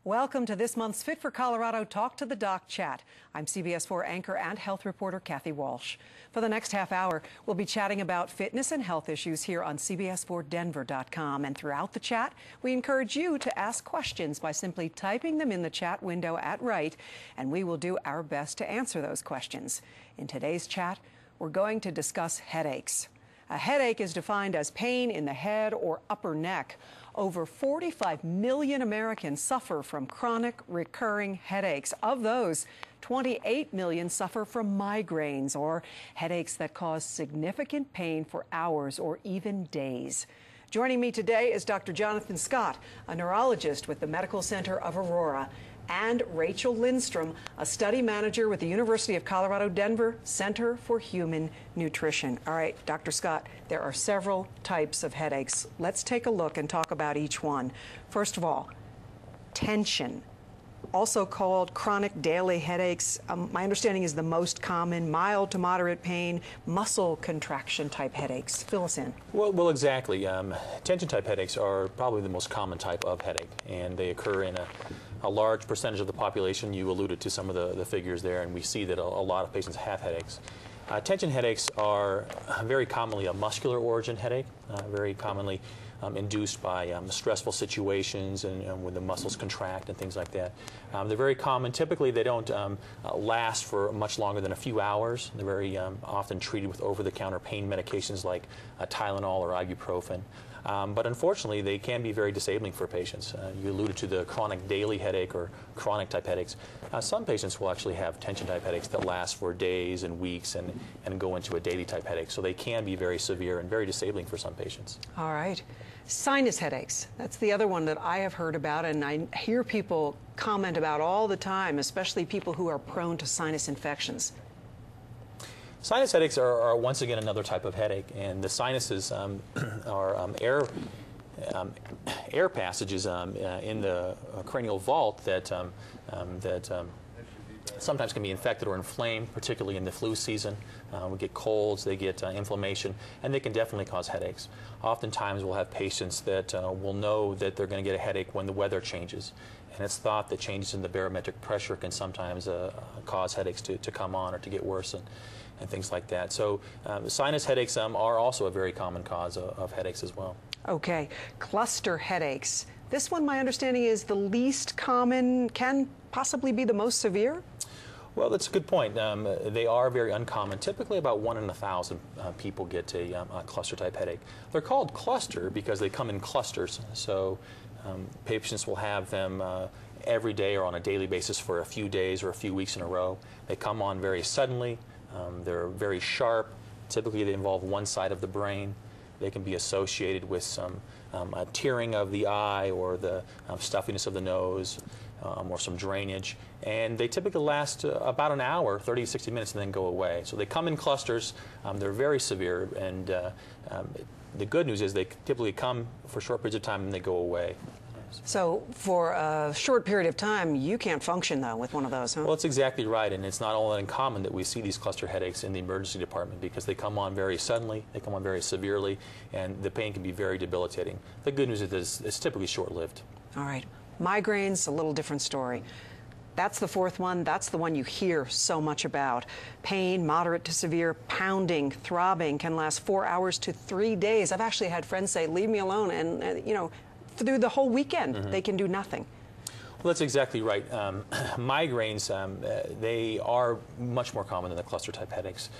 Welcome to this month's Fit for Colorado Talk to the Doc Chat. I'm CBS 4 anchor and health reporter Kathy Walsh. For the next half hour, we'll be chatting about fitness and health issues here on CBS4Denver.com. And throughout the chat, we encourage you to ask questions by simply typing them in the chat window at right, and we will do our best to answer those questions. In today's chat, we're going to discuss headaches. A headache is defined as pain in the head or upper neck. Over 45 million Americans suffer from chronic recurring headaches. Of those, 28 million suffer from migraines, or headaches that cause significant pain for hours or even days. Joining me today is Dr. Jonathan Scott, a neurologist with the Medical Center of Aurora, and Rachel Lindstrom, a study manager with the University of Colorado Denver Center for Human Nutrition. All right, Dr. Scott, there are several types of headaches. Let's take a look and talk about each one. First of all, tension, also called chronic daily headaches. My understanding is the most common, mild to moderate pain, muscle contraction type headaches. Fill us in. Well, exactly. Tension type headaches are probably the most common type of headache, and they occur in a large percentage of the population. You alluded to some of the figures there, and we see that a lot of patients have headaches. Tension headaches are very commonly a muscular origin headache, very commonly induced by stressful situations and when the muscles contract and things like that. They're very common. Typically, they don't last for much longer than a few hours. They're very often treated with over-the-counter pain medications like Tylenol or ibuprofen. But unfortunately, they can be very disabling for patients. You alluded to the chronic daily headache or chronic type headaches. Some patients will actually have tension type headaches that last for days and weeks and go into a daily type headache. So they can be very severe and very disabling for some patients. All right. Sinus headaches. That's the other one that I have heard about, and I hear people comment about all the time, especially people who are prone to sinus infections. Sinus headaches are once again another type of headache, and the sinuses are air passages in the cranial vault that sometimes can be infected or inflamed, particularly in the flu season. We get colds, they get inflammation, and they can definitely cause headaches. Oftentimes we'll have patients that will know that they're going to get a headache when the weather changes. And it's thought that changes in the barometric pressure can sometimes cause headaches to come on or to get worse and things like that. So sinus headaches are also a very common cause of headaches as well. Okay, cluster headaches. This one, my understanding, is the least common, can possibly be the most severe? Well, that's a good point. They are very uncommon. Typically about 1 in 1,000 people get a cluster type headache. They're called cluster because they come in clusters. So patients will have them every day or on a daily basis for a few days or a few weeks in a row. They come on very suddenly. They're very sharp. Typically they involve one side of the brain. They can be associated with some tearing of the eye or the stuffiness of the nose or some drainage. And they typically last about an hour, 30 to 60 minutes, and then go away. So they come in clusters. They're very severe. And the good news is they typically come for short periods of time and they go away. So for a short period of time, you can't function, though, with one of those, huh? Well, that's exactly right, and it's not all that uncommon that we see these cluster headaches in the emergency department because they come on very suddenly, they come on very severely, and the pain can be very debilitating. The good news is it's typically short-lived. All right. Migraines, a little different story. That's the fourth one. That's the one you hear so much about. Pain, moderate to severe, pounding, throbbing, can last 4 hours to 3 days. I've actually had friends say, leave me alone, and you know, through the whole weekend, they can do nothing. Well, that's exactly right. Migraines, they are much more common than the cluster type headaches.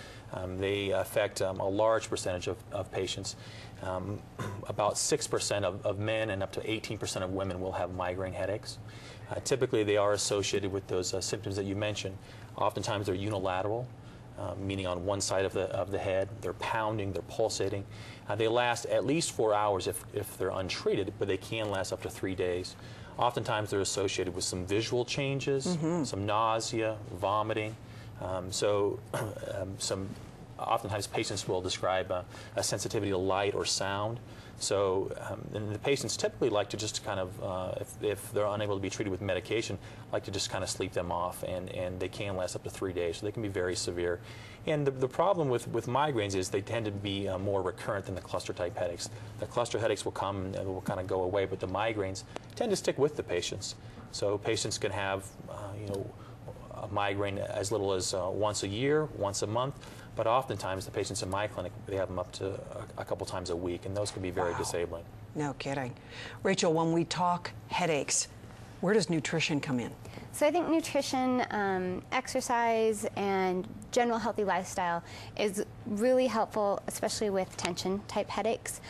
They affect a large percentage of patients. About 6% of men and up to 18% of women will have migraine headaches. Typically, they are associated with those symptoms that you mentioned. Oftentimes, they're unilateral, meaning on one side of the head. They're pounding, they're pulsating. They last at least 4 hours if they're untreated, but they can last up to 3 days. Oftentimes they're associated with some visual changes, some nausea, vomiting. Oftentimes patients will describe a sensitivity to light or sound. So and the patients typically like to just kind of, if they're unable to be treated with medication, like to just kind of sleep them off, and they can last up to 3 days, so they can be very severe. And the problem with migraines is they tend to be more recurrent than the cluster type headaches. The cluster headaches will come and will kind of go away, but the migraines tend to stick with the patients. So patients can have, a migraine as little as once a year, once a month, but oftentimes the patients in my clinic, they have them up to a couple times a week, and those can be very disabling. No kidding. Rachel, when we talk headaches, where does nutrition come in? So I think nutrition, exercise, and general healthy lifestyle is really helpful, especially with tension-type headaches.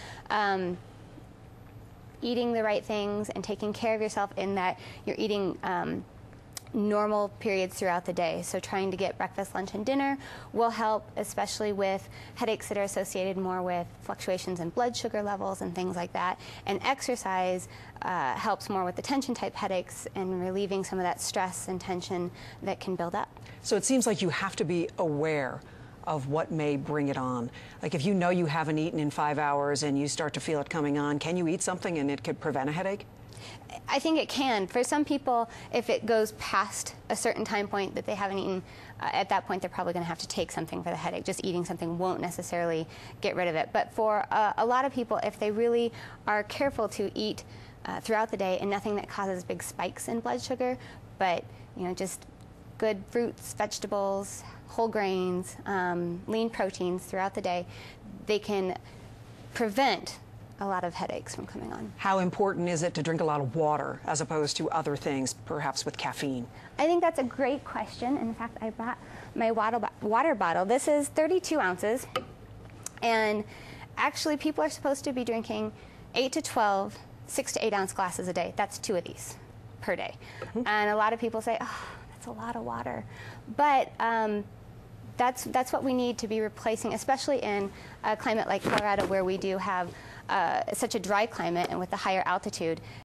Eating the right things and taking care of yourself in that you're eating normal periods throughout the day. So trying to get breakfast, lunch, and dinner will help, especially with headaches that are associated more with fluctuations in blood sugar levels and things like that. And exercise helps more with the tension-type headaches and relieving some of that stress and tension that can build up. So it seems like you have to be aware of what may bring it on. Like if you know you haven't eaten in 5 hours and you start to feel it coming on, can you eat something and it could prevent a headache? I think it can. For some people, if it goes past a certain time point that they haven't eaten, at that point they're probably going to have to take something for the headache. Just eating something won't necessarily get rid of it. But for a lot of people, if they really are careful to eat throughout the day and nothing that causes big spikes in blood sugar, but just good fruits, vegetables, whole grains, lean proteins throughout the day, they can prevent a lot of headaches from coming on. How important is it to drink a lot of water as opposed to other things, perhaps with caffeine? I think that's a great question. In fact, I brought my water bottle. This is 32 ounces. And actually, people are supposed to be drinking 8 to 12, 6 to 8 ounce glasses a day. That's 2 of these per day. And a lot of people say, oh, that's a lot of water. But that's what we need to be replacing, especially in a climate like Colorado where we do have such a dry climate, and with the higher altitude,